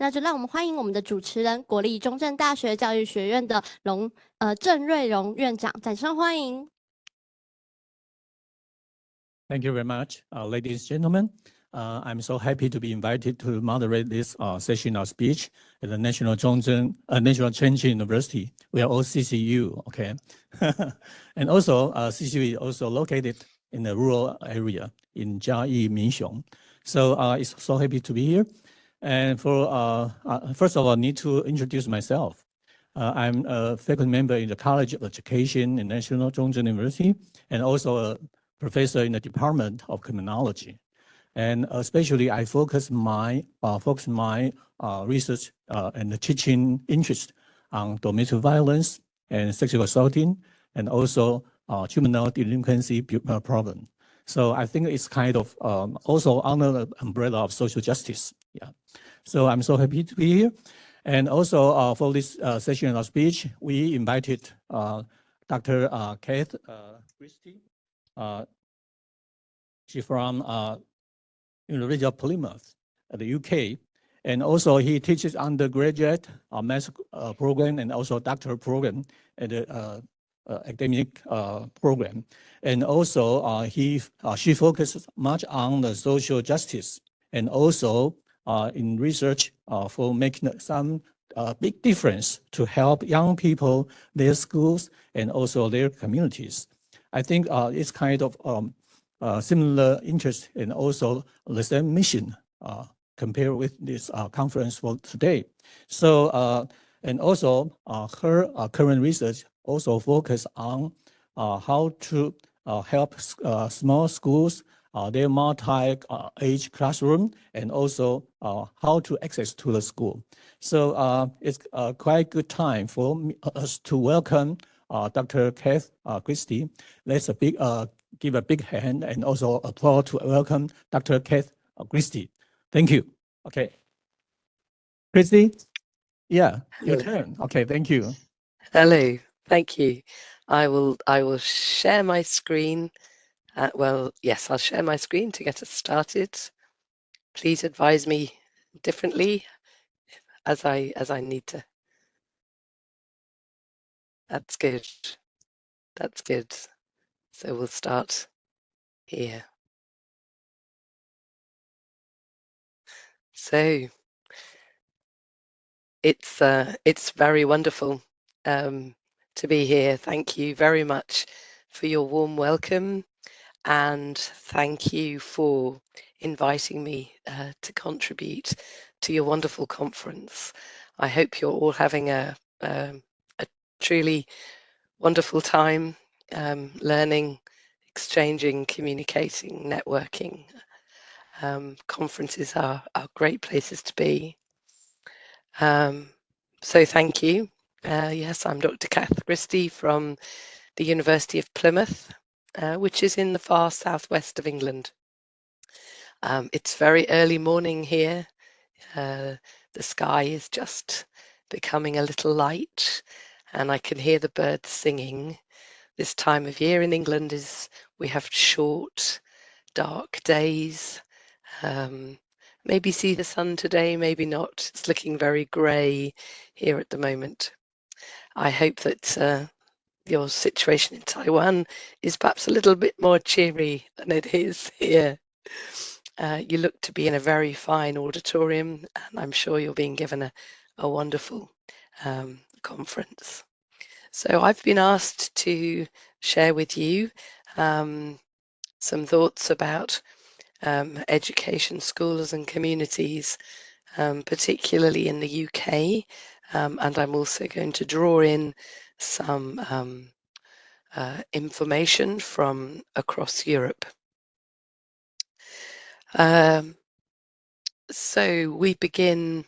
那就让我们欢迎我们的主持人，国立中正大学教育学院的郑瑞隆院长，掌声欢迎。Thank you very much, ladies and gentlemen. I'm so happy to be invited to moderate this session of speech at the National Chengchi University. We are all CCU, okay? And also, CCU is also located in the rural area in Jiayi, Minxiong. So it's so happy to be here. And for first of all, I need to introduce myself. I'm a faculty member in the College of Education in National Zhongzheng University, and also a professor in the Department of Criminology. And especially I focus my research and the teaching interest on domestic violence and sexual assaulting, and also juvenile delinquency problem. So I think it's kind of also under the umbrella of social justice. Yeah. So I'm so happy to be here. And also for this session of speech, we invited Dr. Cath Gristy. She's from University of Plymouth, the UK. And also he teaches undergraduate master's program and also doctoral program at the academic program. And also she focuses much on the social justice and also in research for making some big difference to help young people, their schools, and also their communities. I think it's kind of similar interest and also the same mission compared with this conference for today. So, and also her current research also focus on how to help small schools, their multi-age classroom, and also how to access to the school. So it's quite good time for us to welcome Dr. Cath Gristy. Let's give a big hand and also applause to welcome Dr. Cath Gristy. Thank you. Okay. Gristy? Yeah, your turn. Okay, thank you. Hello, thank you. I will share my screen. Well, yes, I'll share my screen to get us started. Please advise me differently as I need to. That's good. That's good. So we'll start here. So it's very wonderful to be here. Thank you very much for your warm welcome, and thank you for inviting me to contribute to your wonderful conference. I hope you're all having a truly wonderful time learning, exchanging, communicating, networking. Conferences are great places to be. So thank you. Yes, I'm Dr. Cath Gristy from the University of Plymouth, which is in the far southwest of England. It's very early morning here. The sky is just becoming a little light, and I can hear the birds singing. This time of year in England we have short, dark days. Maybe see the sun today, maybe not. It's looking very grey here at the moment. I hope that your situation in Taiwan is perhaps a little bit more cheery than it is here. You look to be in a very fine auditorium, and I'm sure you're being given a wonderful conference. So I've been asked to share with you some thoughts about education, schools and communities, particularly in the UK, and I'm also going to draw in some information from across Europe. So we begin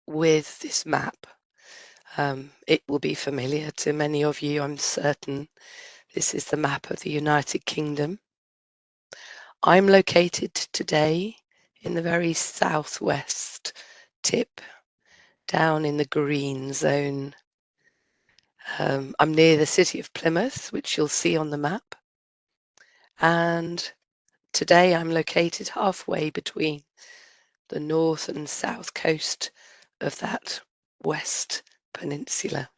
with this map. It will be familiar to many of you, I'm certain. This is the map of the United Kingdom. I'm located today in the very southwest tip, down in the green zone. I'm near the city of Plymouth, which you'll see on the map. And today I'm located halfway between the north and south coast of that West Peninsula.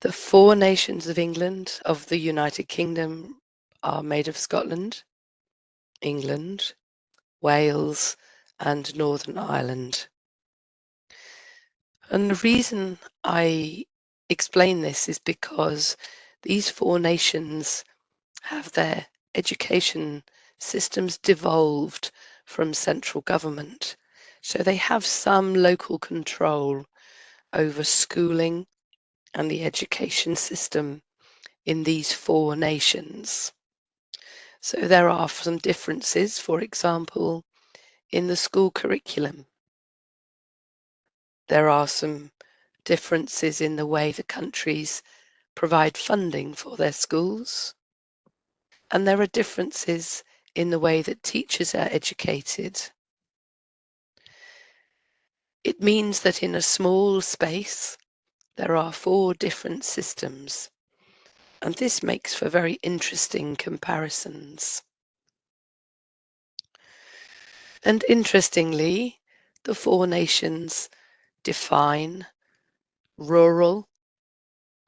The 4 nations of England, of the United Kingdom, are made of Scotland, England, Wales, and Northern Ireland. And the reason I explain this is because these 4 nations have their education systems devolved from central government. So they have some local control over schooling and the education system in these 4 nations. So there are some differences, for example, in the school curriculum. There are some differences in the way the countries provide funding for their schools. And there are differences in the way that teachers are educated. It means that in a small space, there are 4 different systems. And this makes for very interesting comparisons. And interestingly, the 4 nations define rural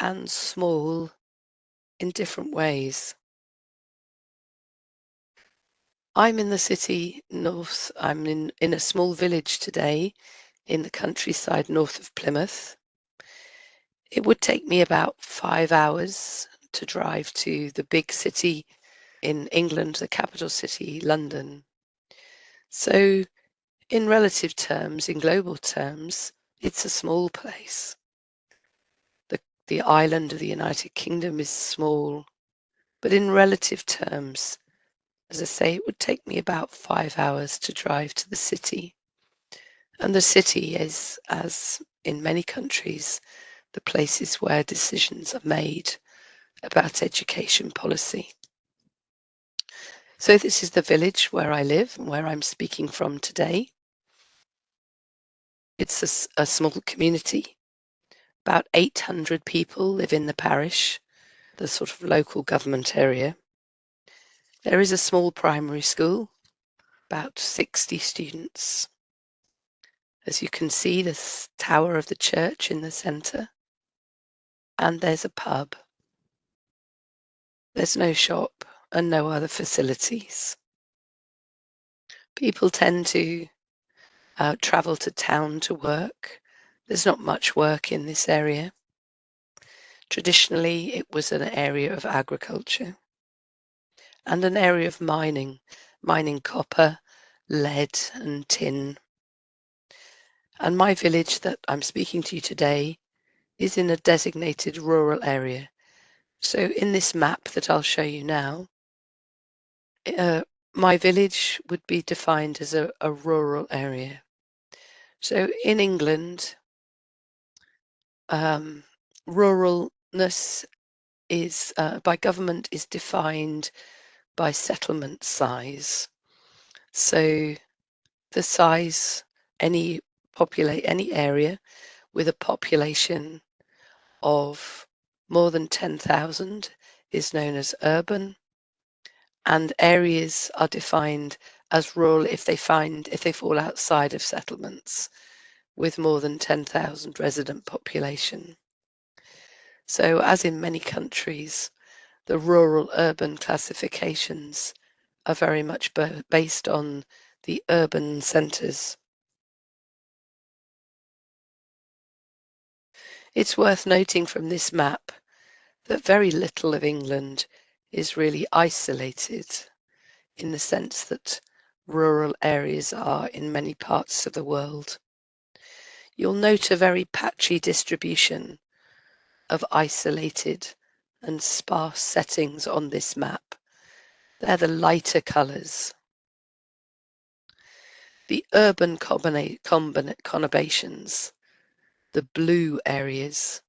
and small in different ways. I'm in the city north. I'm in a small village today in the countryside north of Plymouth. It would take me about 5 hours to drive to the big city in England, the capital city, London. So in relative terms, in global terms, it's a small place. The island of the United Kingdom is small, but in relative terms, as I say, it would take me about 5 hours to drive to the city. And the city is, as in many countries, the places where decisions are made about education policy. So this is the village where I live and where I'm speaking from today. It's a small community. About 800 people live in the parish, the sort of local government area. There is a small primary school, about 60 students. As you can see, the tower of the church in the centre. And there's a pub. There's no shop and no other facilities. People tend to travel to town to work. There's not much work in this area. Traditionally, it was an area of agriculture and an area of mining copper, lead, and tin. And my village that I'm speaking to you today is in a designated rural area. So in this map that I'll show you now, my village would be defined as a rural area. So in England, ruralness is by government is defined by settlement size. So the size, any area with a population of more than 10,000 is known as urban, and areas are defined as rural if they fall outside of settlements with more than 10,000 resident population. So as in many countries, the rural-urban classifications are very much based on the urban centres. It's worth noting from this map that very little of England is really isolated in the sense that rural areas are in many parts of the world. You'll note a very patchy distribution of isolated and sparse settings on this map. They're the lighter colours. The urban conurbations, the blue areas,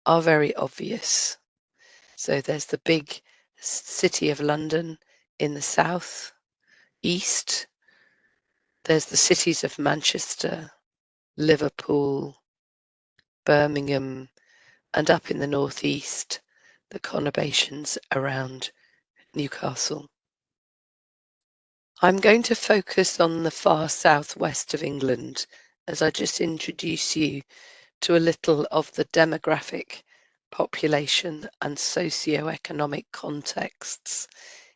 are very obvious. So there's the big city of London in the south, east. There's the cities of Manchester, Liverpool, Birmingham, and up in the northeast, the conurbations around Newcastle. I'm going to focus on the far southwest of England as I just introduce you to a little of the demographic, population and socio-economic contexts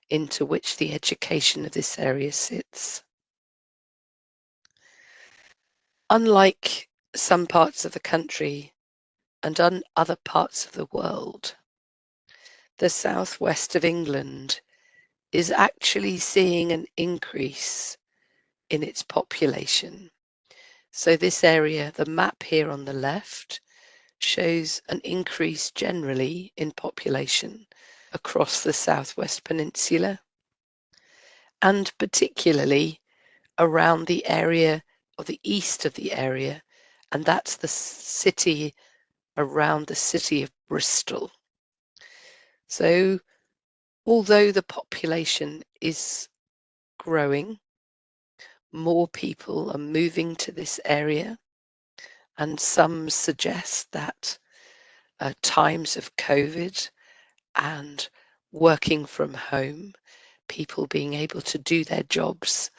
into which the education of this area sits. Unlike some parts of the country and other parts of the world, the southwest of England is actually seeing an increase in its population. So this area, the map here on the left, shows an increase generally in population across the southwest peninsula, and particularly around the area of the east of the area, and that's the city around the city of Bristol. So although the population is growing, more people are moving to this area, and some suggest that times of COVID and working from home, people being able to do their jobs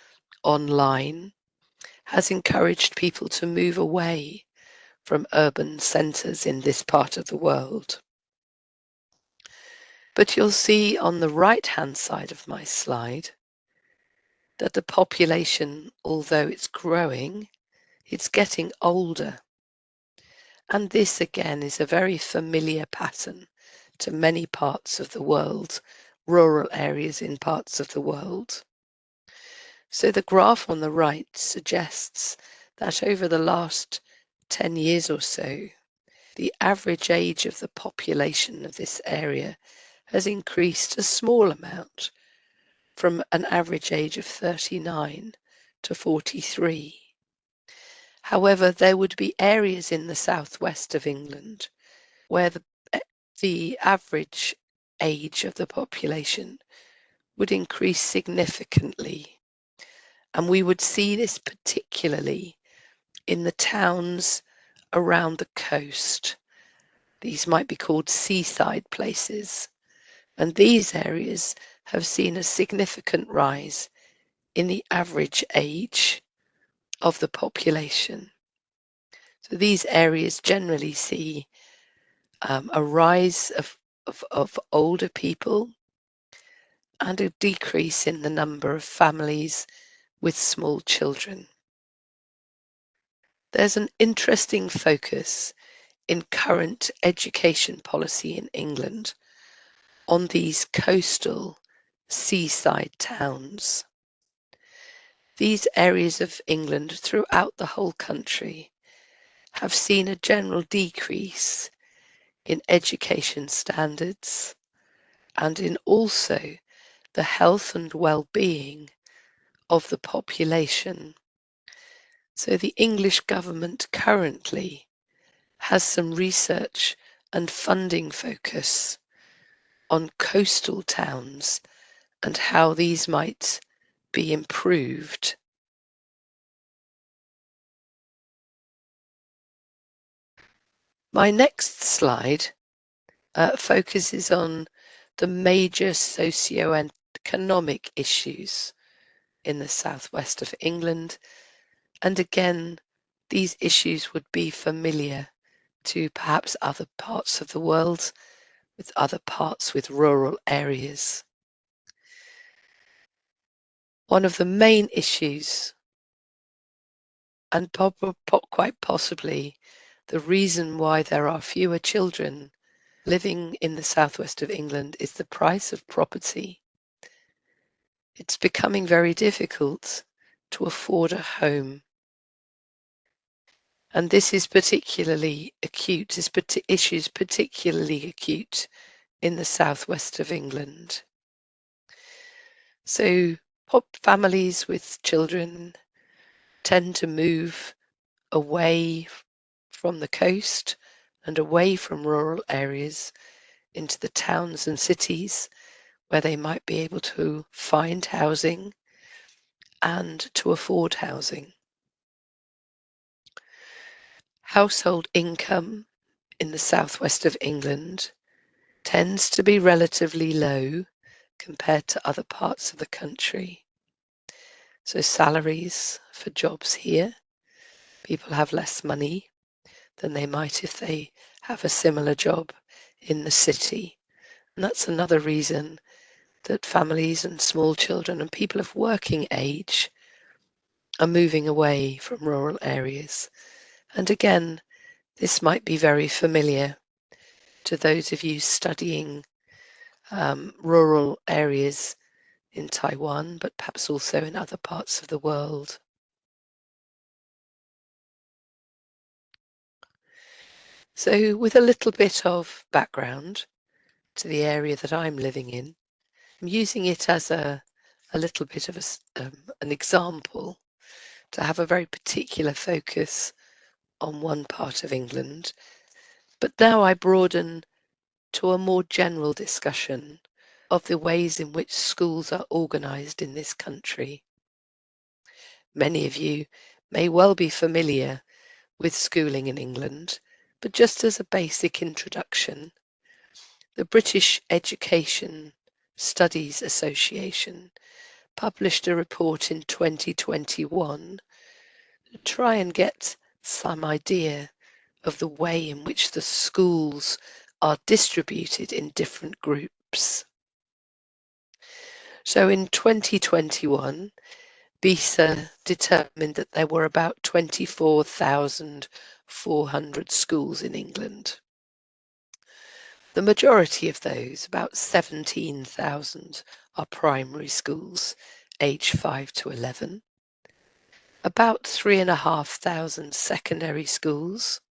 online, has encouraged people to move away from urban centres in this part of the world. But you'll see on the right-hand side of my slide that the population, although it's growing, it's getting older. And this again is a very familiar pattern to many parts of the world, rural areas in parts of the world. So the graph on the right suggests that over the last 10 years or so, the average age of the population of this area has increased a small amount, from an average age of 39 to 43. However, there would be areas in the southwest of England where the average age of the population would increase significantly. And we would see this particularly in the towns around the coast. These might be called seaside places. And these areas have seen a significant rise in the average age of the population. So these areas generally see a rise of older people and a decrease in the number of families with small children. There's an interesting focus in current education policy in England on these coastal seaside towns. These areas of England throughout the whole country have seen a general decrease in education standards and in also the health and well-being of the population. So the English government currently has some research and funding focus on coastal towns and how these might be improved. My next slide focuses on the major socio-economic issues in the southwest of England. And again, these issues would be familiar to perhaps other parts of the world, with other parts with rural areas. One of the main issues, and quite possibly the reason why there are fewer children living in the southwest of England, is the price of property. It's becoming very difficult to afford a home. And this is particularly acute, this issue is particularly acute in the southwest of England. So families with children tend to move away from the coast and away from rural areas into the towns and cities where they might be able to find housing and to afford housing. Household income in the southwest of England tends to be relatively low compared to other parts of the country. So salaries for jobs here, people have less money than they might if they have a similar job in the city. And that's another reason that families and small children and people of working age are moving away from rural areas. And again, this might be very familiar to those of you studying rural areas in Taiwan, but perhaps also in other parts of the world. So with a little bit of background to the area that I'm living in, I'm using it as a little bit of an example to have a very particular focus on one part of England. But now I broaden to a more general discussion of the ways in which schools are organised in this country. Many of you may well be familiar with schooling in England, but just as a basic introduction, the British Education Studies Association published a report in 2021 to try and get some idea of the way in which the schools are distributed in different groups. So in 2021, BISA determined that there were about 24,400 schools in England. The majority of those, about 17,000, are primary schools, aged 5 to 11. About 3,500 secondary schools,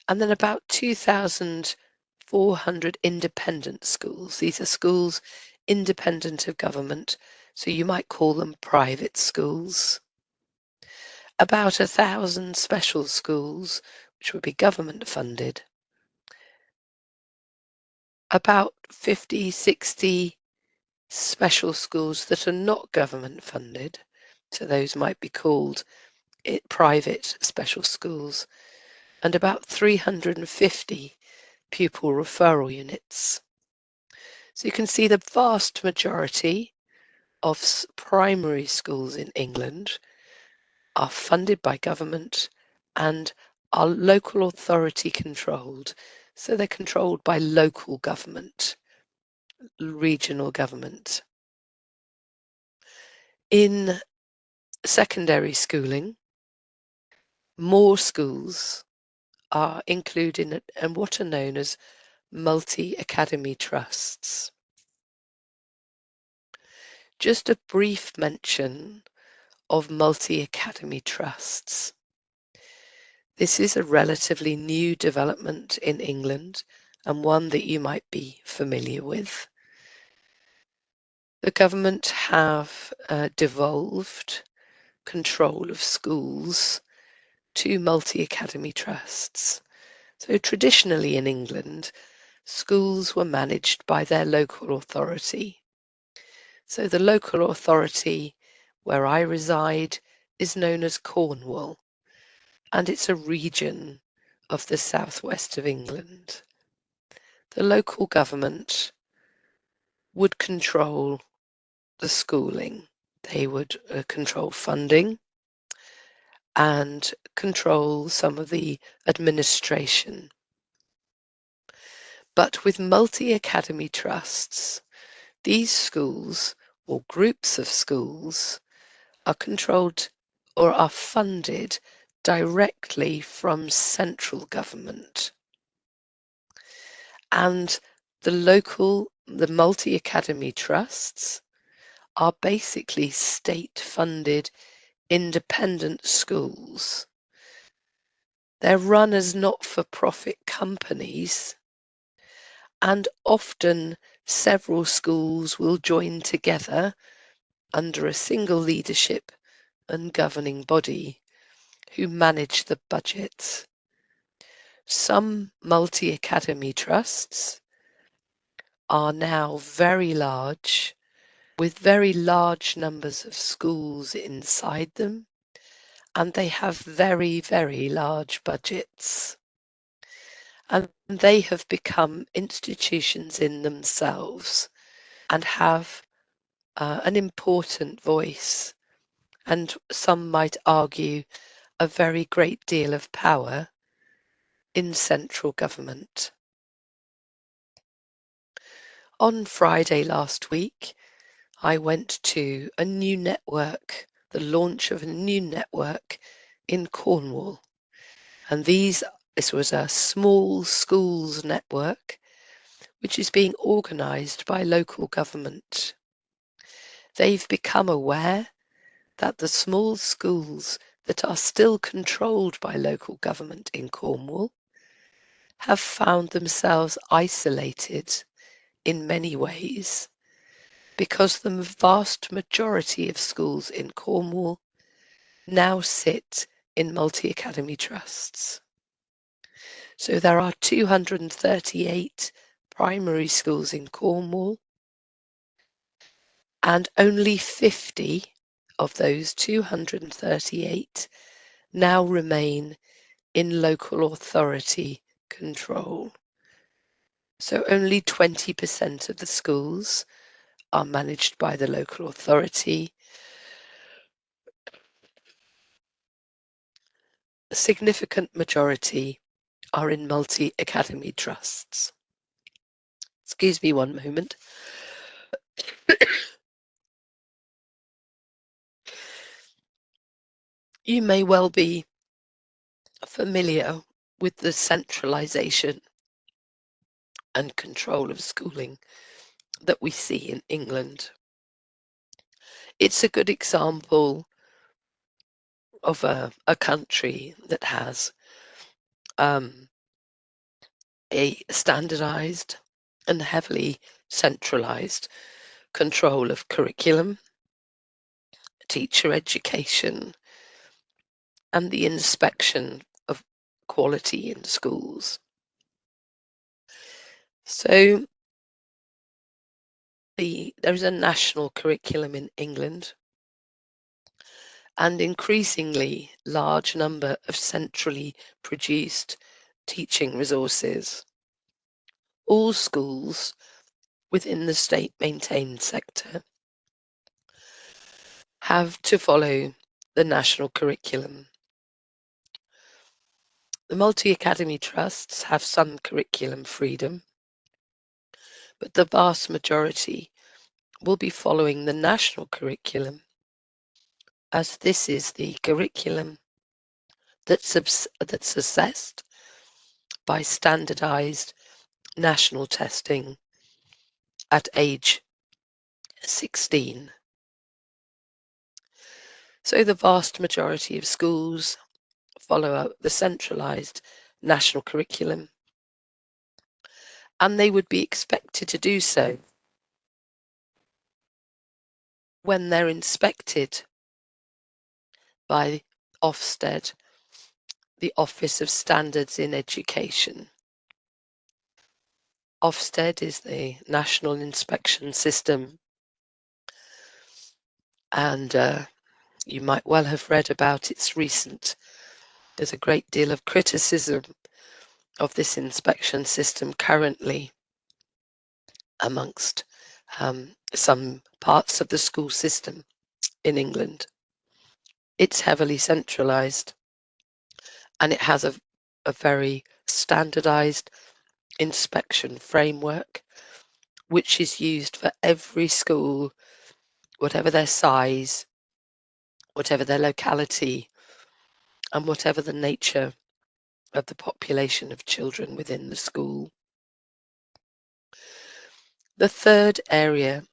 and then about 2,400 independent schools. These are schools independent of government, so you might call them private schools. About 1,000 special schools, which would be government funded. About 50, 60 special schools that are not government funded, so those might be called private special schools, and about 350 pupil referral units. So you can see the vast majority of primary schools in England are funded by government and are local authority controlled. So they're controlled by local government, regional government. In secondary schooling, more schools are included in what are known as multi-academy trusts. Just a brief mention of multi-academy trusts. This is a relatively new development in England and one that you might be familiar with. The government have devolved control of schools to multi-academy trusts. So traditionally in England, schools were managed by their local authority. So the local authority where I reside is known as Cornwall, and it's a region of the southwest of England. The local government would control the schooling. They would control funding and control some of the administration. But with multi-academy trusts, these schools or groups of schools are controlled or are funded directly from central government. And the multi-academy trusts are basically state-funded independent schools. They're run as not-for-profit companies, and often several schools will join together under a single leadership and governing body who manage the budget. Some multi-academy trusts are now very large, with very large numbers of schools inside them, and they have very, very large budgets. And they have become institutions in themselves and have an important voice, and some might argue a very great deal of power in central government. On Friday last week, I went to a new network, the launch of a new network in Cornwall. And this was a small schools network, which is being organised by local government. They've become aware that the small schools that are still controlled by local government in Cornwall have found themselves isolated in many ways, because the vast majority of schools in Cornwall now sit in multi-academy trusts. So there are 238 primary schools in Cornwall, and only 50 of those 238 now remain in local authority control. So only 20% of the schools are managed by the local authority. A significant majority are in multi-academy trusts. Excuse me one moment. You may well be familiar with the centralisation and control of schooling that we see in England. It's a good example of a country that has a standardised and heavily centralised control of curriculum, teacher education, and the inspection of quality in schools. So there is a national curriculum in England, and increasingly large number of centrally produced teaching resources. All schools within the state-maintained sector have to follow the national curriculum. The multi-academy trusts have some curriculum freedom, but the vast majority will be following the national curriculum, as this is the curriculum that's assessed by standardized national testing at age 16. So the vast majority of schools follow the centralized national curriculum, and they would be expected to do so when they're inspected by Ofsted, the Office of Standards in Education. Ofsted is the national inspection system, and you might well have read about its there's a great deal of criticism of this inspection system currently amongst some parts of the school system in England. It's heavily centralized, and it has a very standardized inspection framework, which is used for every school, whatever their size, whatever their locality, and whatever the nature of the population of children within the school. The third area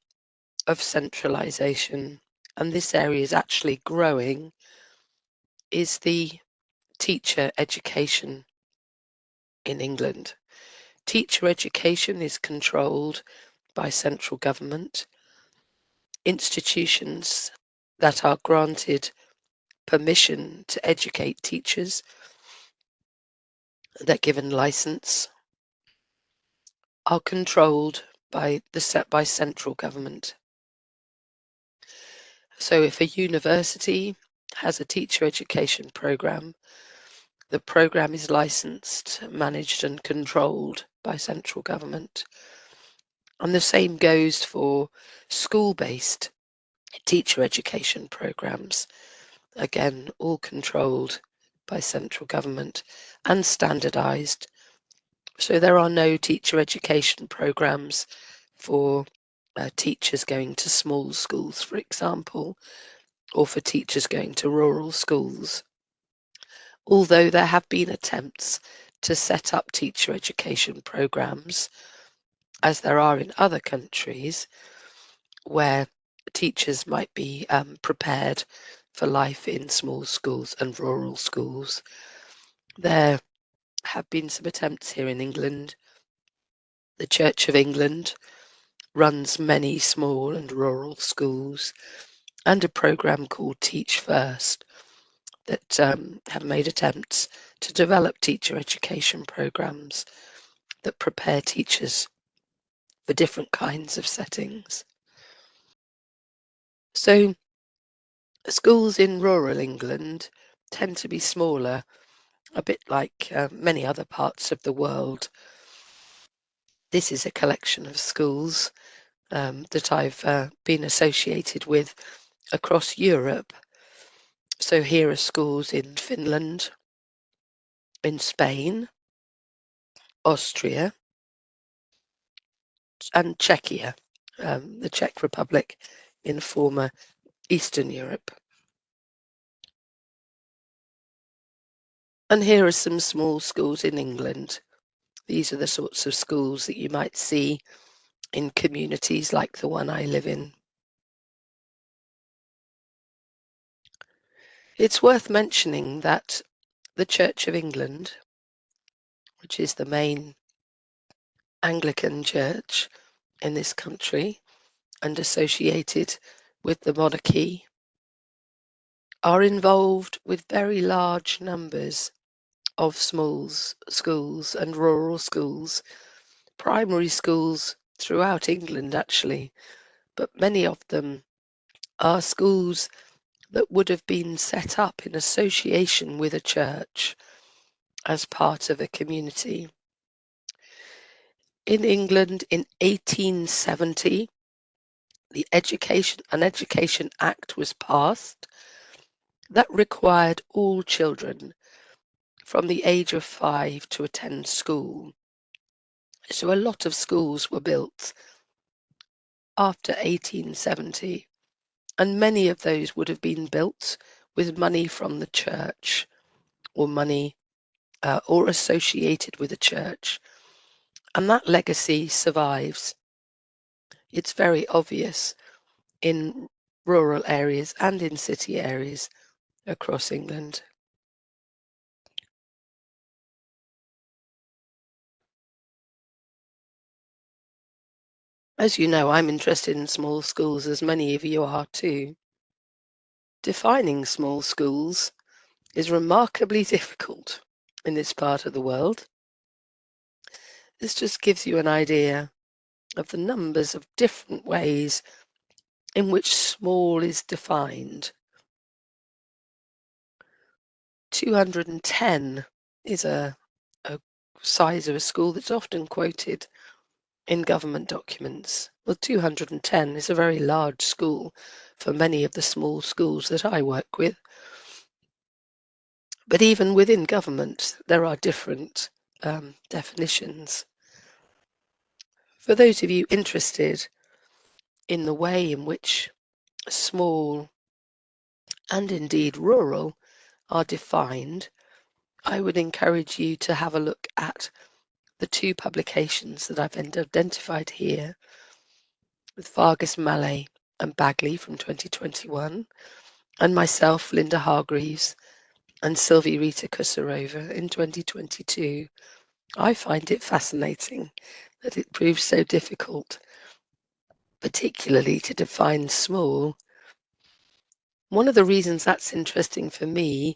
of centralization, and this area is actually growing, is the teacher education in England. Teacher education is controlled by central government. Institutions that are granted permission to educate teachers, they're given license, are controlled by central government. So if a university has a teacher education program, the program is licensed, managed and controlled by central government. And the same goes for school-based teacher education programs. Again, all controlled by central government and standardized. So there are no teacher education programs for teachers going to small schools, for example, or for teachers going to rural schools. Although there have been attempts to set up teacher education programs, as there are in other countries, where teachers might be prepared for life in small schools and rural schools. There have been some attempts here in England. The Church of England runs many small and rural schools, and a program called Teach First that have made attempts to develop teacher education programs that prepare teachers for different kinds of settings. So schools in rural England tend to be smaller, a bit like many other parts of the world. This is a collection of schools that I've been associated with across Europe. So here are schools in Finland, in Spain, Austria, and Czechia, the Czech Republic in former Eastern Europe. And here are some small schools in England. These are the sorts of schools that you might see in communities like the one I live in. It's worth mentioning that the Church of England, which is the main Anglican church in this country and associated with the monarchy, are involved with very large numbers of small schools and rural schools, primary schools throughout England actually, but many of them are schools that would have been set up in association with a church as part of a community. In England in 1870, the Education Act was passed that required all children from the age of 5 to attend school. So a lot of schools were built after 1870, and many of those would have been built with money from the church or money or associated with a church. And that legacy survives. It's very obvious in rural areas and in city areas across England. As you know, I'm interested in small schools, as many of you are too. Defining small schools is remarkably difficult in this part of the world. This just gives you an idea of the numbers of different ways in which small is defined. 210 is a size of a school that's often quoted in government documents. Well, 210 is a very large school for many of the small schools that I work with. But even within government, there are different definitions. For those of you interested in the way in which small and indeed rural are defined, I would encourage you to have a look at the two publications that I've identified here with Vargas Mallet and Bagley from 2021, and myself, Linda Hargreaves, and Sylvie Rita Kusarova in 2022. I find it fascinating that it proves so difficult, particularly to define small. One of the reasons that's interesting for me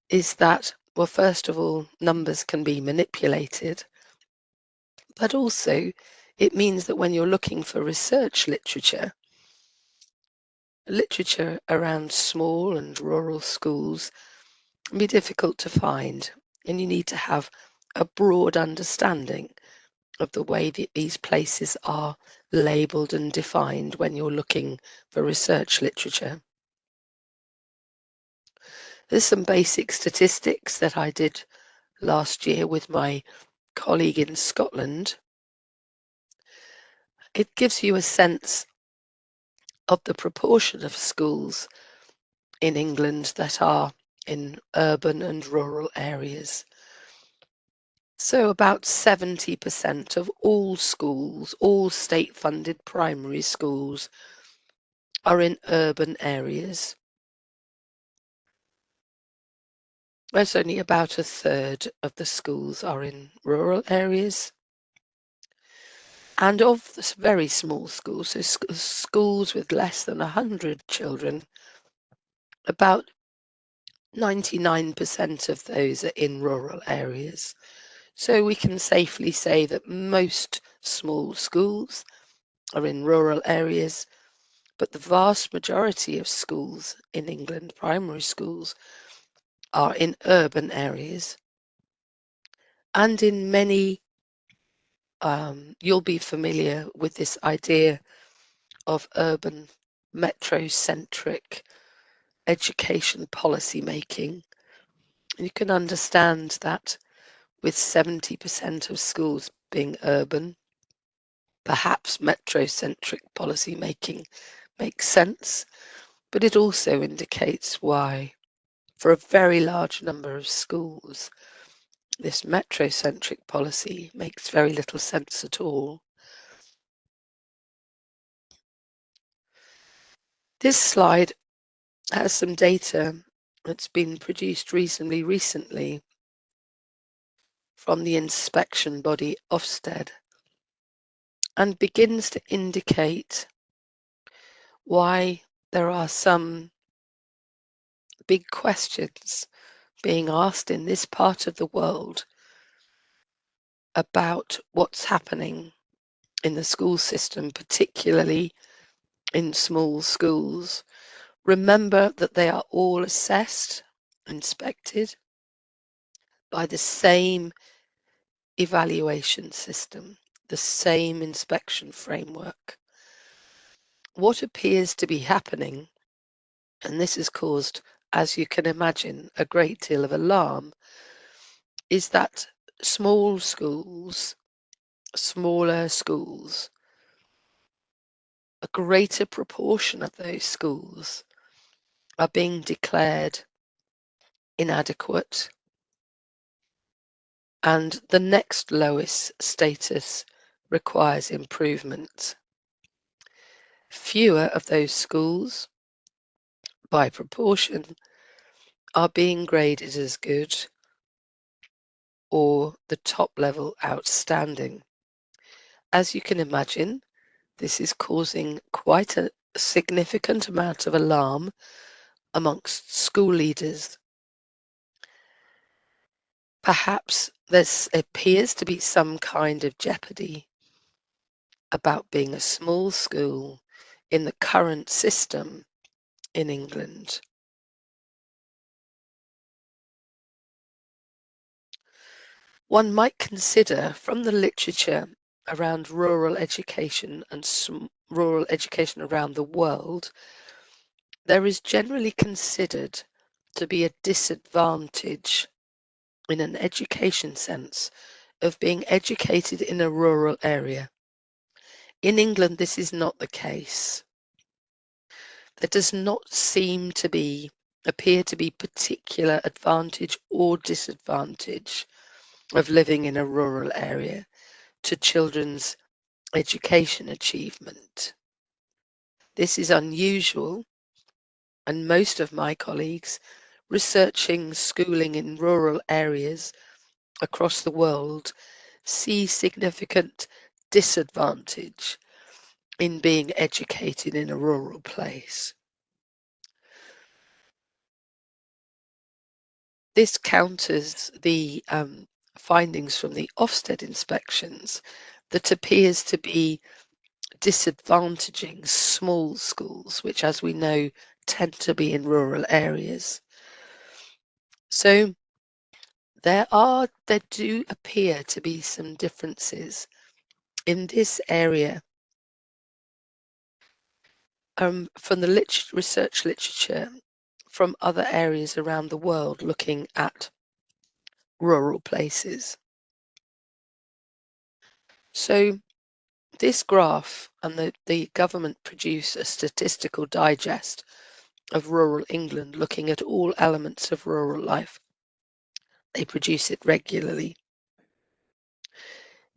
is that, well, first of all, numbers can be manipulated, but also it means that when you're looking for research literature around small and rural schools can be difficult to find, and you need to have a broad understanding of the way that these places are labelled and defined when you're looking for research literature. There's some basic statistics that I did last year with my colleague in Scotland. It gives you a sense of the proportion of schools in England that are in urban and rural areas. So about 70% of all schools, all state-funded primary schools, are in urban areas. Whereas only about a third of the schools are in rural areas. And of the very small schools, so schools with less than 100 children, about 99% of those are in rural areas. So we can safely say that most small schools are in rural areas, but the vast majority of schools in England, primary schools, are in urban areas. And in many, you'll be familiar with this idea of urban metrocentric education policy making. You can understand that with 70% of schools being urban, perhaps metrocentric policy making makes sense, but it also indicates why, for a very large number of schools, this metrocentric policy makes very little sense at all. This slide has some data that's been produced reasonably recently from the inspection body Ofsted and begins to indicate why there are some big questions being asked in this part of the world about what's happening in the school system, particularly in small schools. Remember that they are all assessed, inspected by the same evaluation system, the same inspection framework. What appears to be happening, and this has caused, as you can imagine, a great deal of alarm, is that smaller schools, a greater proportion of those schools are being declared inadequate, and the next lowest status requires improvement. Fewer of those schools, by proportion, are being graded as good or the top level outstanding. As you can imagine, this is causing quite a significant amount of alarm amongst school leaders. Perhaps there appears to be some kind of jeopardy about being a small school in the current system in England. One might consider from the literature around rural education and rural education around the world, there is generally considered to be a disadvantage in an education sense of being educated in a rural area. In England, this is not the case. There does not seem to appear to be particular advantage or disadvantage of living in a rural area to children's education achievement. This is unusual, and most of my colleagues researching schooling in rural areas across the world see significant disadvantage in being educated in a rural place. This counters the findings from the Ofsted inspections that appears to be disadvantaging small schools, which, as we know, tend to be in rural areas. So there do appear to be some differences in this area from the research literature from other areas around the world looking at rural places. So this graph, and the government produce a statistical digest of rural England looking at all elements of rural life. They produce it regularly.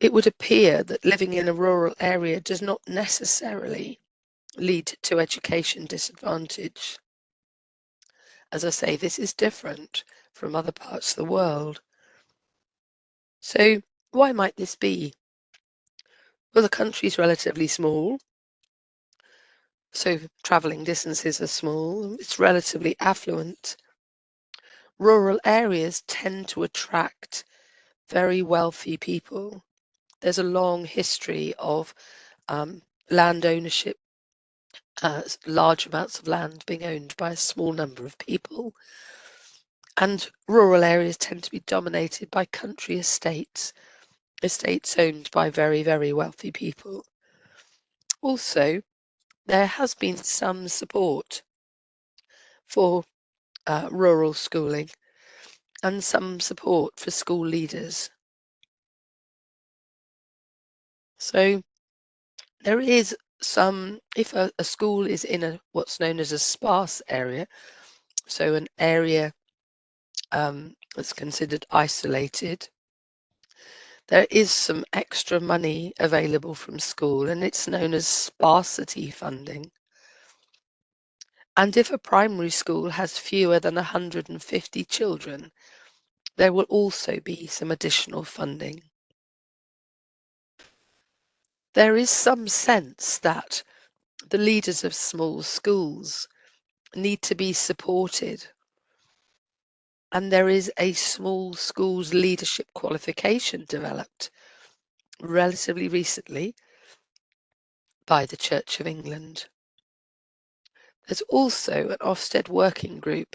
It would appear that living in a rural area does not necessarily lead to education disadvantage. As I say, this is different from other parts of the world. So why might this be? Well, the country is relatively small, so travelling distances are small. It's relatively affluent. Rural areas tend to attract very wealthy people. There's a long history of land ownership, large amounts of land being owned by a small number of people. And rural areas tend to be dominated by country estates owned by very, very wealthy people. Also, there has been some support for rural schooling and some support for school leaders. So there is some, if a school is in what's known as a sparse area, so an area that's considered isolated, there is some extra money available from school, and it's known as sparsity funding. And if a primary school has fewer than 150 children, there will also be some additional funding. There is some sense that the leaders of small schools need to be supported. And there is a small schools leadership qualification developed relatively recently by the Church of England. There's also an Ofsted working group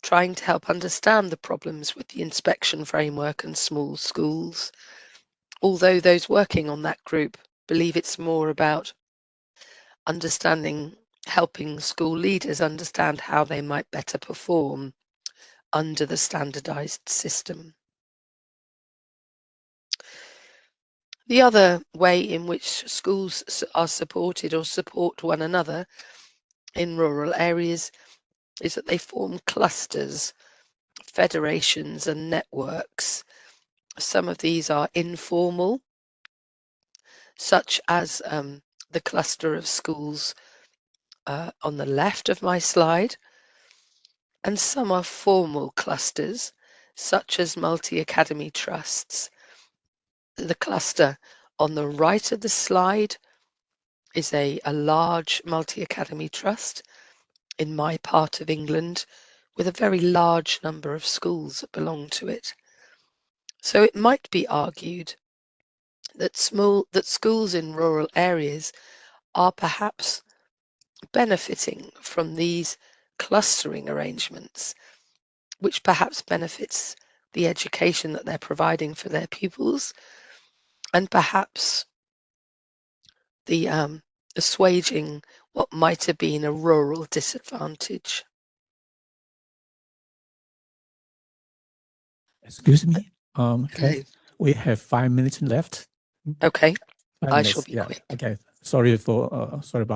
trying to help understand the problems with the inspection framework and small schools, although those working on that group believe it's more about helping school leaders understand how they might better perform under the standardized system. The other way in which schools are supported or support one another in rural areas is that they form clusters, federations and networks. Some of these are informal, such as the cluster of schools on the left of my slide, and some are formal clusters, such as multi-academy trusts. The cluster on the right of the slide is a large multi-academy trust in my part of England, with a very large number of schools that belong to it. So it might be argued that schools in rural areas are perhaps benefiting from these clustering arrangements, which perhaps benefits the education that they're providing for their pupils, and perhaps the assuaging what might have been a rural disadvantage. Excuse me, okay. We have 5 minutes left. Okay, 5 I minutes, shall be quick. Okay, sorry about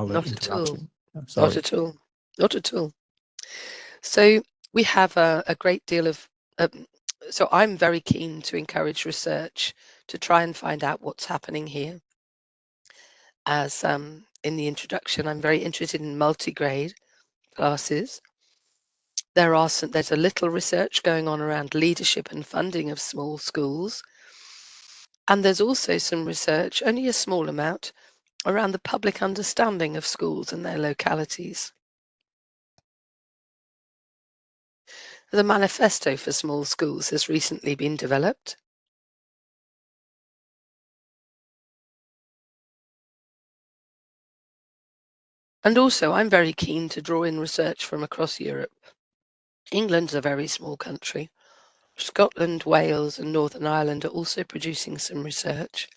the interruption. Not at all. Not at all. So we have a great deal of, so I'm very keen to encourage research to try and find out what's happening here. As in the introduction, I'm very interested in multi-grade classes. There's a little research going on around leadership and funding of small schools. And there's also some research, only a small amount, around the public understanding of schools and their localities. The manifesto for small schools has recently been developed. And also, I'm very keen to draw in research from across Europe. England's a very small country. Scotland, Wales, and Northern Ireland are also producing some research.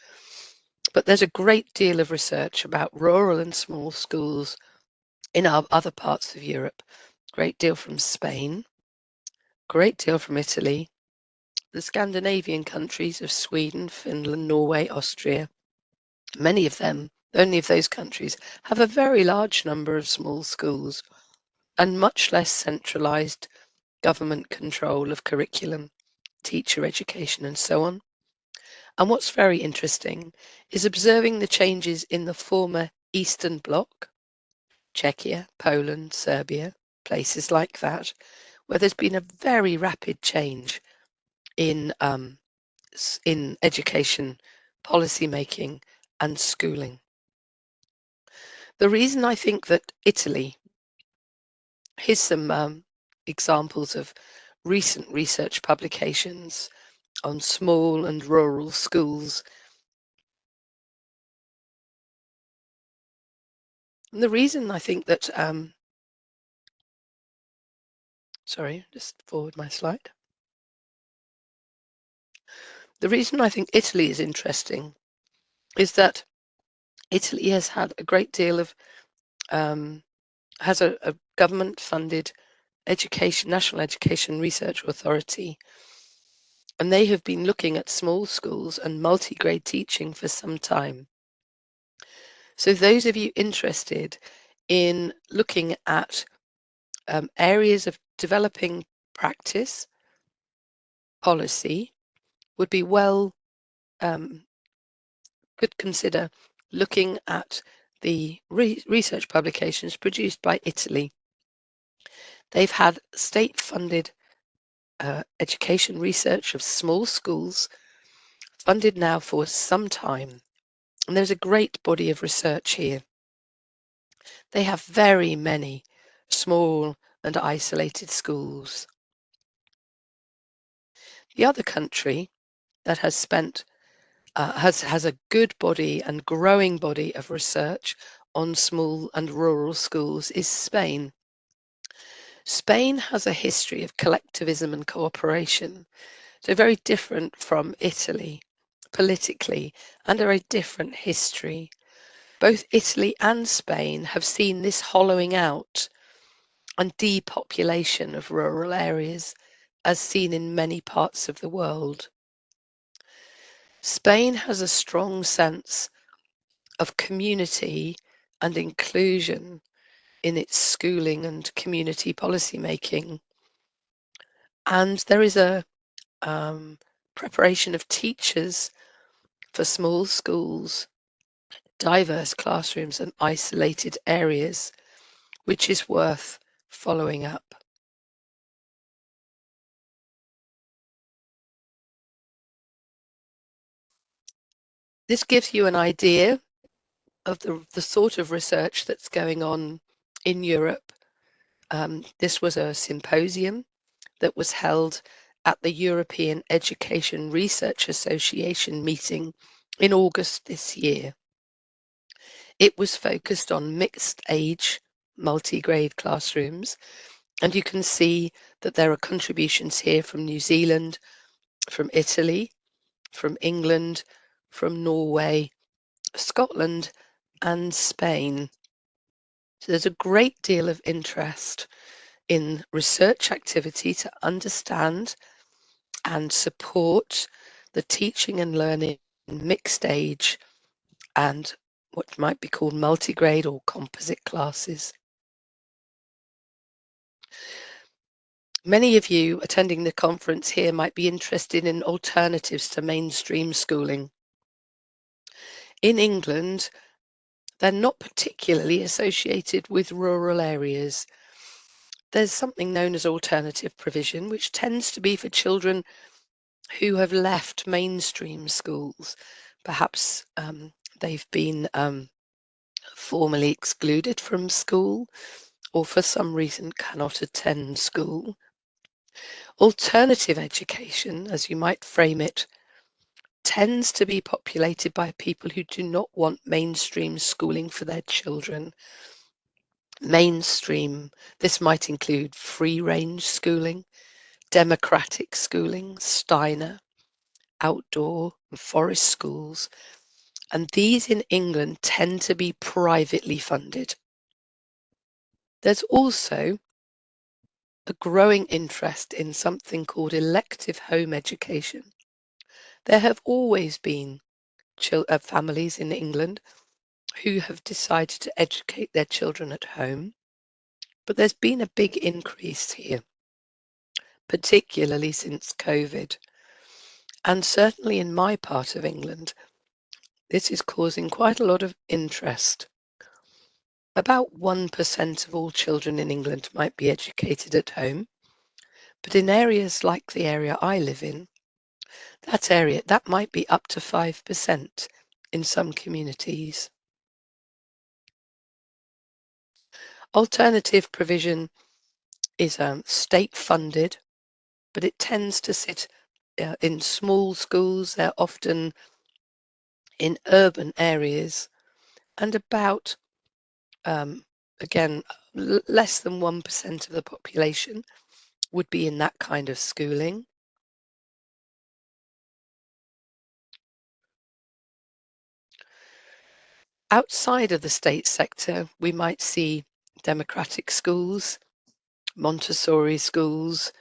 But there's a great deal of research about rural and small schools in our other parts of Europe, great deal from Spain, great deal from Italy, the Scandinavian countries of Sweden, Finland, Norway, Austria. Many of them, only of those countries, have a very large number of small schools and much less centralized government control of curriculum, teacher education, and so on. And what's very interesting is observing the changes in the former Eastern Bloc, Czechia, Poland, Serbia, places like that, where there's been a very rapid change in education, policy making, and schooling. The reason I think that Italy, here's some examples of recent research publications on small and rural schools. And the reason I think that, sorry, just forward my slide. The reason I think Italy is interesting is that Italy has had a great deal of, has a government-funded education, national education research authority, and they have been looking at small schools and multi-grade teaching for some time. So those of you interested in looking at areas of developing practice, policy, would be could consider looking at the research publications produced by Italy. They've had state-funded education research of small schools, funded now for some time. And there's a great body of research here. They have very many small and isolated schools. The other country that has spent has a good body and growing body of research on small and rural schools is Spain. Spain has a history of collectivism and cooperation, so very different from Italy politically, and a very different history. Both Italy and Spain have seen this hollowing out and depopulation of rural areas, as seen in many parts of the world. Spain has a strong sense of community and inclusion in its schooling and community policy making. And there is a preparation of teachers for small schools, diverse classrooms, and isolated areas, which is worth following up. This gives you an idea of the sort of research that's going on in Europe. This was a symposium that was held at the European Education Research Association meeting in August this year. It was focused on mixed age, multi-grade classrooms, and you can see that there are contributions here from New Zealand, from Italy, from England, from Norway, Scotland, and Spain. So there's a great deal of interest in research activity to understand and support the teaching and learning in mixed age and what might be called multi-grade or composite classes. Many of you attending the conference here might be interested in alternatives to mainstream schooling. In England, they're not particularly associated with rural areas. There's something known as alternative provision, which tends to be for children who have left mainstream schools. Perhaps they've been formally excluded from school, or for some reason cannot attend school. Alternative education, as you might frame it, tends to be populated by people who do not want mainstream schooling for their children. Mainstream, this might include free-range schooling, democratic schooling, Steiner, outdoor and forest schools, and these in England tend to be privately funded. There's also a growing interest in something called elective home education. There have always been families in England who have decided to educate their children at home, but there's been a big increase here, particularly since COVID. And certainly in my part of England, this is causing quite a lot of interest. About 1% of all children in England might be educated at home, but in areas like the area I live in, that might be up to 5% in some communities. Alternative provision is state funded, but it tends to sit in small schools. They're often in urban areas, and about, again, less than 1% of the population would be in that kind of schooling. Outside of the state sector, we might see democratic schools, Montessori schools,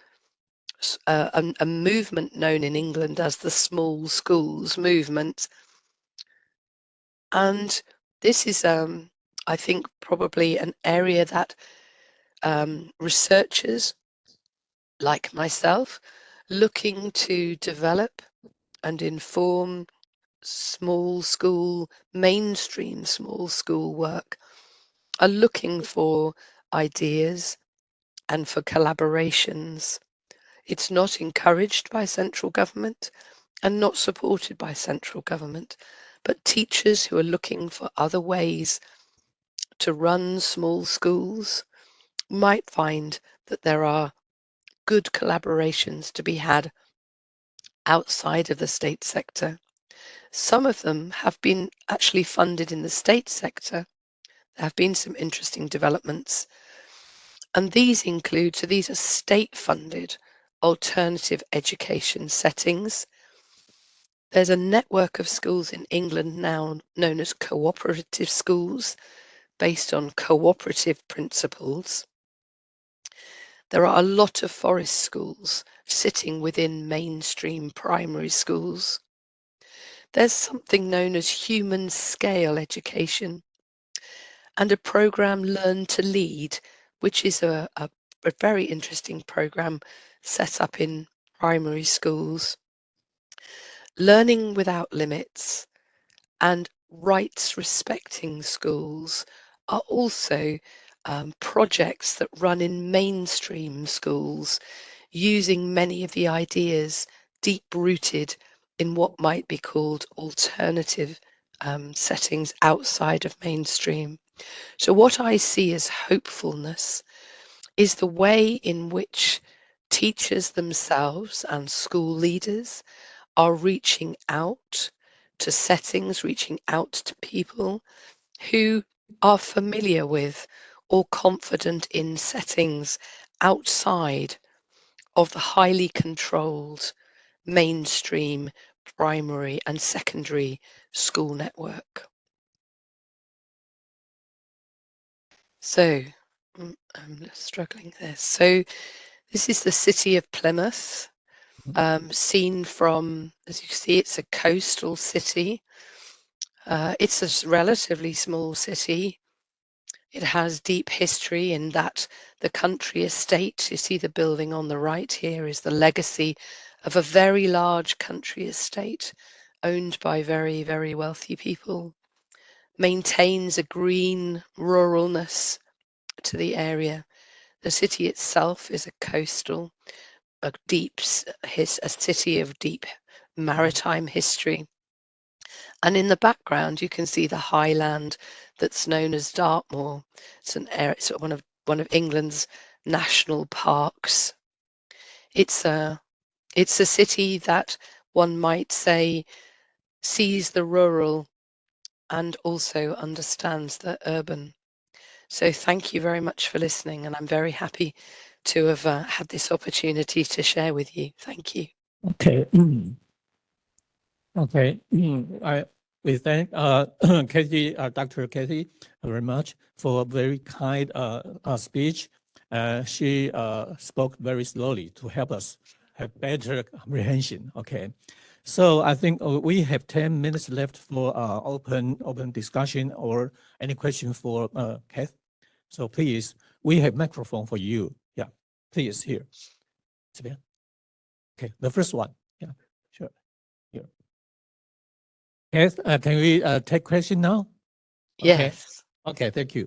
a movement known in England as the small schools movement. And this is, I think, probably an area that researchers like myself, looking to develop and inform small school, mainstream small school work, are looking for ideas and for collaborations. It's not encouraged by central government and not supported by central government, but teachers who are looking for other ways to run small schools might find that there are good collaborations to be had outside of the state sector. Some of them have been actually funded in the state sector. There have been some interesting developments. And these include, so these are state-funded alternative education settings. There's a network of schools in England now known as cooperative schools, based on cooperative principles. There are a lot of forest schools sitting within mainstream primary schools. There's something known as human scale education and a program Learn to Lead, which is a very interesting program set up in primary schools. Learning Without Limits and rights respecting schools are also projects that run in mainstream schools, using many of the ideas deep-rooted in what might be called alternative settings outside of mainstream. So what I see as hopefulness is the way in which teachers themselves and school leaders are reaching out to settings, reaching out to people who are familiar with or confident in settings outside of the highly controlled mainstream primary and secondary school network. So I'm struggling there. So this is the city of Plymouth, seen from, as you can see, it's a coastal city. It's a relatively small city. It has deep history in that the country estate, you see the building on the right here, is the legacy of a very large country estate owned by very, very wealthy people. Maintains a green ruralness to the area. The city itself is a coastal, a city of deep maritime history. And in the background, you can see the highland that's known as Dartmoor. It's an area, it's one of England's national parks. It's a city that one might say sees the rural and also understands the urban. So thank you very much for listening, and I'm very happy to have had this opportunity to share with you. Thank you. Okay. Okay. We thank Kathy, Dr. Kathy very much for a very kind speech. She spoke very slowly to help us have better comprehension. Okay, so I think we have 10 minutes left for open discussion or any question for Kath. So please, we have microphone for you. Yeah, please here. Okay, the first one. Yeah, sure. Here. Kath, can we take question now? Yes. Okay, thank you.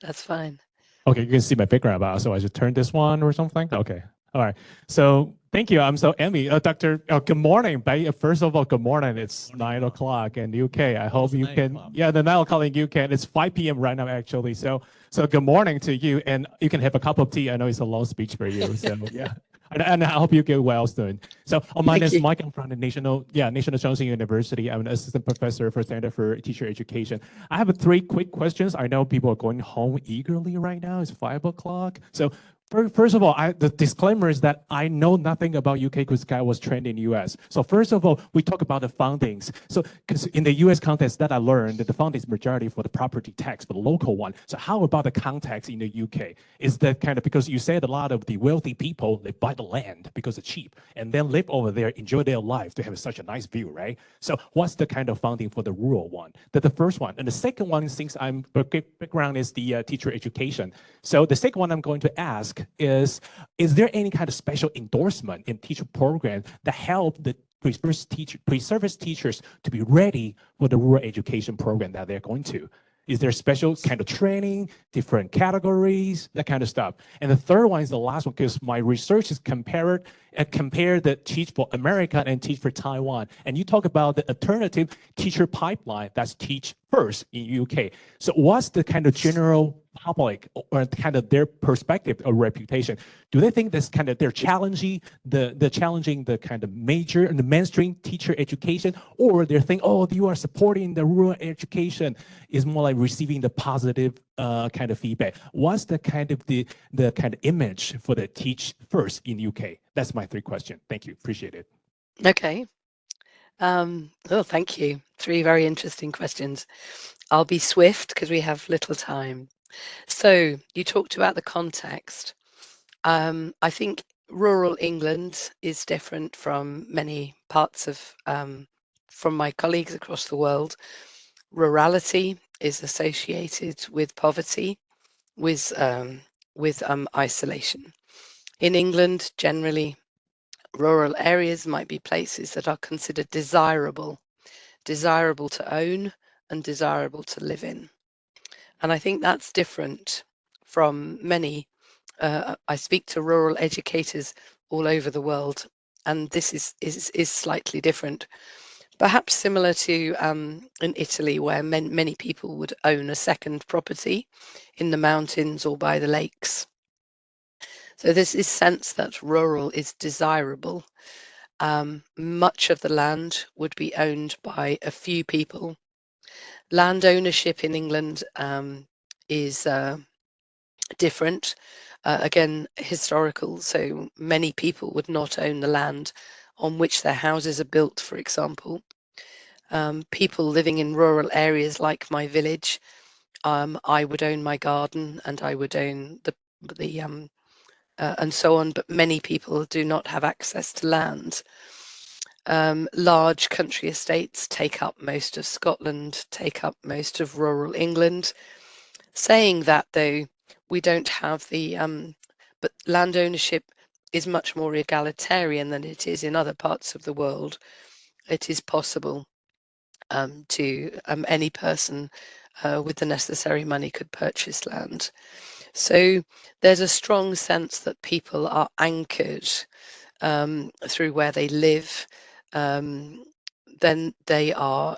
That's fine. Okay, you can see my background, so I should turn this one or something? Okay, all right. So thank you. I'm so envy. Doctor, good morning. First of all, good morning. It's 9 o'clock in the UK. I hope you can, yeah, the 9 o'clock in the UK, and it's 5 p.m. right now, actually. So good morning to you, and you can have a cup of tea. I know it's a long speech for you, so yeah. And I hope you get well soon. So my name is Mike. I'm from the National Johnson University. I'm an assistant professor for Center for Teacher Education. I have 3 quick questions. I know people are going home eagerly right now. It's 5 o'clock. So first of all, the disclaimer is that I know nothing about UK because I was trained in US. So first of all, we talk about the fundings. So because in the US context that I learned that the funding is majority for the property tax, for the local one. So how about the context in the UK? Is that kind of, because you said a lot of the wealthy people, they buy the land because it's cheap and then live over there, enjoy their life to have such a nice view, right? So what's the kind of funding for the rural one? That's the first one. And the second one, since I'm background is the teacher education. So the second one I'm going to ask is there any kind of special endorsement in teacher program that help the pre-service teachers to be ready for the rural education program that they're going to? Is there special kind of training, different categories, that kind of stuff? And the third one is the last one, because my research is compare the Teach for America and Teach for Taiwan. And you talk about the alternative teacher pipeline, that's Teach First in UK. So what's the kind of general public or kind of their perspective or reputation? Do they think this kind of they're challenging the kind of major and the mainstream teacher education, or they think, oh, you are supporting the rural education, is more like receiving the positive kind of feedback? What's the kind of the kind of image for the Teach First in UK? That's my 3 questions. Thank you. Appreciate it. Okay. Oh, thank you. 3 very interesting questions. I'll be swift because we have little time. So you talked about the context. I think rural England is different from many parts of, from my colleagues across the world. Rurality is associated with poverty, with isolation. In England, generally, rural areas might be places that are considered desirable to own and desirable to live in. And I think that's different from many. I speak to rural educators all over the world, and this is slightly different. Perhaps similar to in Italy, where many people would own a second property in the mountains or by the lakes. So there's this sense that rural is desirable. Much of the land would be owned by a few people. Land ownership in England is different. Again, historical, so many people would not own the land on which their houses are built, for example. People living in rural areas like my village, I would own my garden and I would own the and so on, but many people do not have access to land. Large country estates take up most of Scotland, take up most of rural England. Saying that, though, we don't have the, but land ownership is much more egalitarian than it is in other parts of the world. It is possible to any person with the necessary money could purchase land. So there's a strong sense that people are anchored through where they live. Then they are,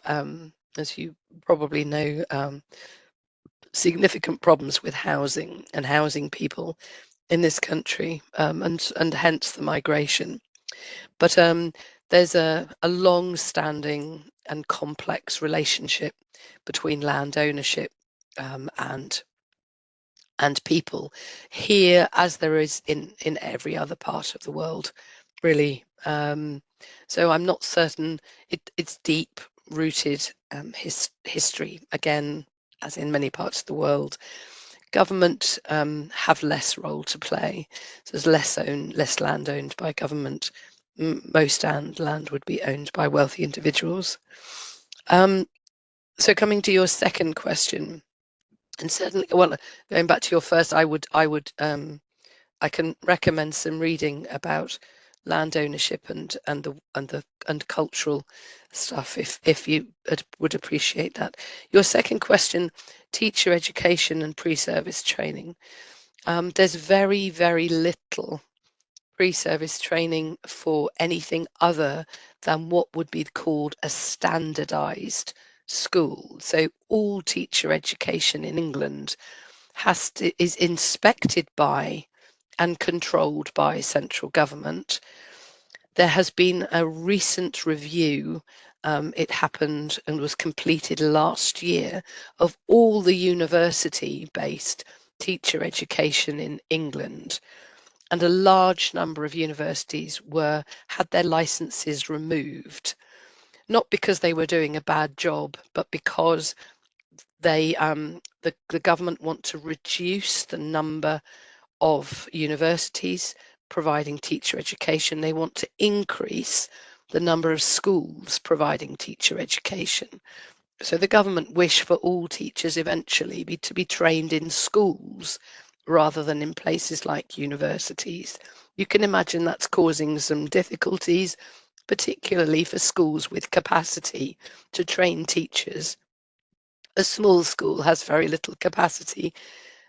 as you probably know, significant problems with housing and housing people in this country, and hence the migration. But there's a long-standing and complex relationship between land ownership and people here, as there is in every other part of the world, really. So I'm not certain. It's deep, rooted history. Again, as in many parts of the world, government have less role to play. So there's less land owned by government. Most land would be owned by wealthy individuals. So coming to your second question, and certainly, well, going back to your first, I can recommend some reading about land ownership and cultural stuff if you would appreciate that. Your second question, teacher education and pre-service training. There's very, very little pre-service training for anything other than what would be called a standardized school. So all teacher education in England is inspected by and controlled by central government. There has been a recent review, it happened and was completed last year, of all the university-based teacher education in England. And a large number of universities had their licenses removed, not because they were doing a bad job, but because the government want to reduce the number of universities providing teacher education. They want to increase the number of schools providing teacher education. So the government wish for all teachers eventually to be trained in schools rather than in places like universities. You can imagine that's causing some difficulties, particularly for schools with capacity to train teachers. A small school has very little capacity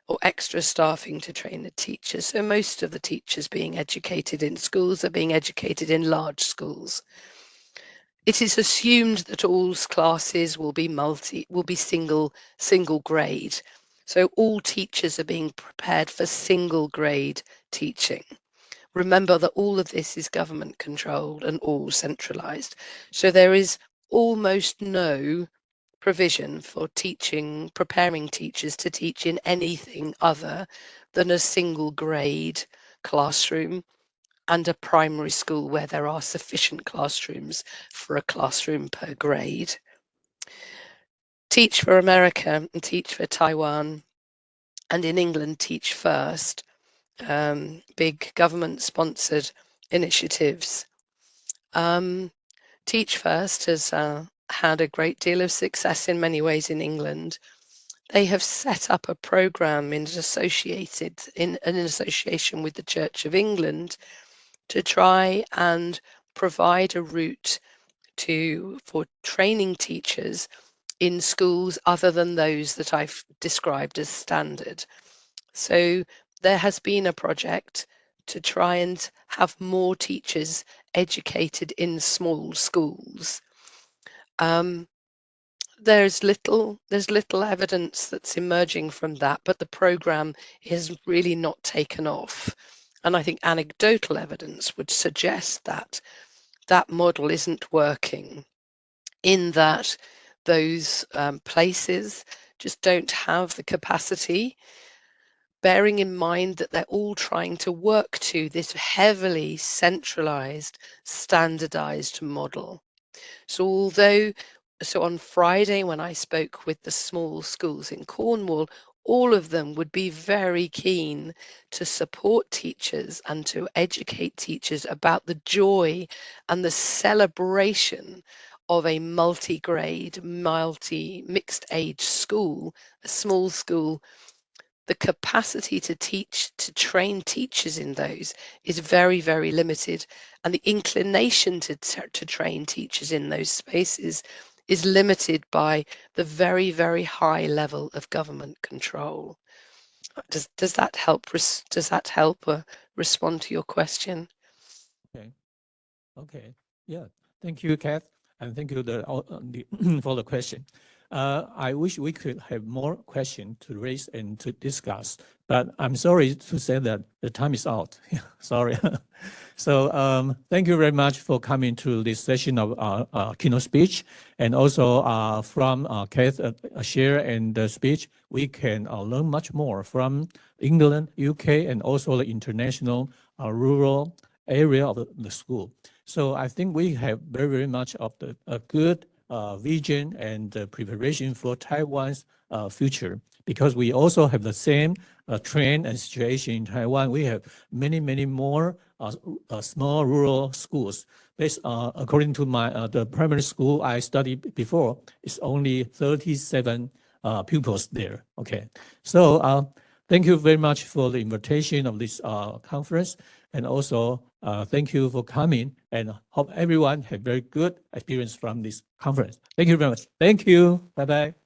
or extra staffing to train the teachers. So most of the teachers being educated in schools are being educated in large schools. It is assumed that all classes will be single grade. So all teachers are being prepared for single grade teaching. Remember that all of this is government controlled and all centralized. So there is almost no provision for preparing teachers to teach in anything other than a single grade classroom and a primary school where there are sufficient classrooms for a classroom per grade. Teach for America and Teach for Taiwan, and in England, Teach First, big government-sponsored initiatives. Teach First has had a great deal of success in many ways in England. They have set up a program in association with the Church of England to try and provide a route for training teachers in schools other than those that I've described as standard. So there has been a project to try and have more teachers educated in small schools. There's little evidence that's emerging from that, but the program is really not taken off. And I think anecdotal evidence would suggest that that model isn't working, in that those places just don't have the capacity, bearing in mind that they're all trying to work to this heavily centralized, standardized model. So on Friday, when I spoke with the small schools in Cornwall, all of them would be very keen to support teachers and to educate teachers about the joy and the celebration of a multi-grade, mixed age school, a small school. The capacity to train teachers in those is very, very limited. And the inclination to train teachers in those spaces is limited by the very, very high level of government control. Does that help? Does that help respond to your question? Okay. Yeah. Thank you, Kath, and thank you for the question. I wish we could have more questions to raise and to discuss, but I'm sorry to say that the time is out. Sorry. So thank you very much for coming to this session of keynote speech, and also from Kath share and the speech, we can learn much more from England, UK, and also the international rural area of the school. So I think we have very, very much of a good vision and preparation for Taiwan's future, because we also have the same trend and situation in Taiwan. We have many more small rural schools. Based according to my the primary school I studied before, it's only 37 pupils there. Okay, so thank you very much for the invitation of this conference, and also thank you for coming, and hope everyone have very good experience from this conference. Thank you very much. Thank you. Bye bye.